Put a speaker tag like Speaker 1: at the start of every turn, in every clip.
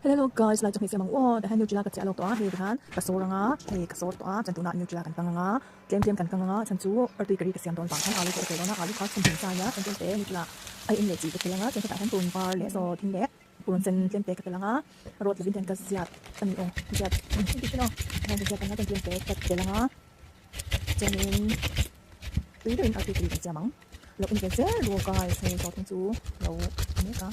Speaker 1: Hello guys, like trong siam wo, dah new jila ka chalo to he kan ka soranga he ka sor to chan tuna new jila kan kanga tlem kan kanga chan chu artui kari ka siam don pang alu ko na alu kha chan sa ya chan te ni jila ai in le ji ka kelanga chan ta han tun par le so thing le purun chen tlem te ka kelanga rot le bin ka siat kan ong siat ki chino han siat kan tlem te ka kelanga chan in tui den artui kari ka siam lo in ke se lo guys he so thing chu lo ni ka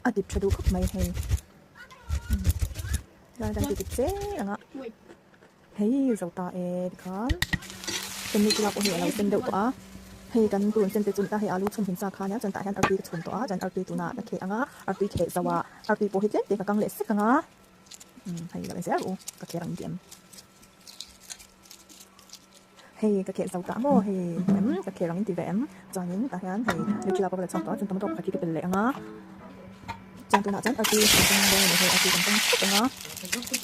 Speaker 1: adip chadu khop mai he dan dip se anga hei zo ta e kan ken ni kila ko he lo sen deu to a hei kan kurun sen te chun ta he alu chum hin sa kha nya chan ta han arti chun to a chan arti tu na ta ke anga arti the zawa arti po hi chen te ka kang le se kanga hei la se ru ka ke rang diam hei ka ke zo ta mo hei ka ke rang ti vem chan in ta han hei ni kila ko la chon to chun tam to ka ki ke le anga chan tu na chan arti kan dong ne arti kan tong anga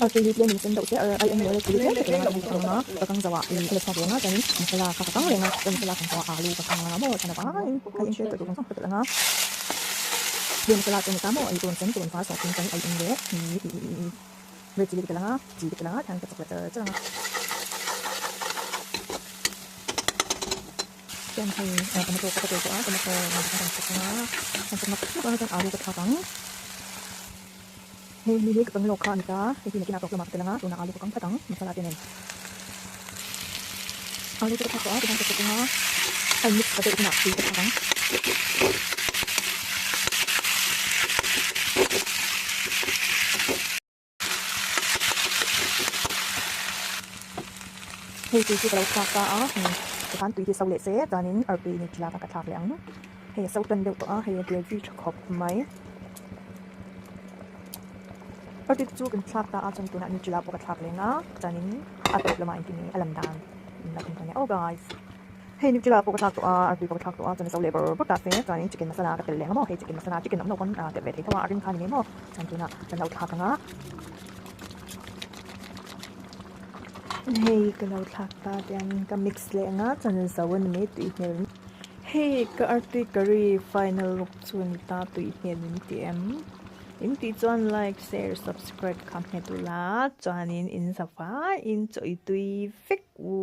Speaker 1: arti hi len sen do te ai ang le ki le ke la ko nga ka kang zawa in le sa nga chan masala ka kang le nga chan masala kan to alu ka kang nga mo chan ba ai in she to dong to nga yen masala chen ta mo ai ton sen ton fa so tin kan ai ang le ni re ji ke la nga ji ke la nga chan ka ta cha nga chan hai ka ma to ka to ka ma to ma ka nga chan ma ka nga alu ka kang hei ni ka pang lokha nika hei ni kina ko ma ka nga tuna alu ko kang patang masala tenen alu ko ka to ka nga ai mix ka to na ti ka kang hei ti ki ka lokha ka a ka kan ti sau le se danin arpi ni chila ka thak leang hei sau tan deu to a hei ti ji khop mai arti chu kan thak ta a chan tuna ni chila po ka thak lenga chanin a to lama intini alam dan na kan ne oh guys hei ni chila po ka thak to a arti po ka thak to a chan sau le ber ta se chanin chicken masala ka tel lenga mo hei chicken masala chicken no kon te ve thei thawa arin khan ni mo chan tuna chan lau thak nga hei ka lau thak ta tian ka mix le nga chan zawan me tu hmel hei ka arti curry final look chun ta tu hmel ni tm in ti chuan like share subscribe kham he tu la chuanin in safa in choi tui fek u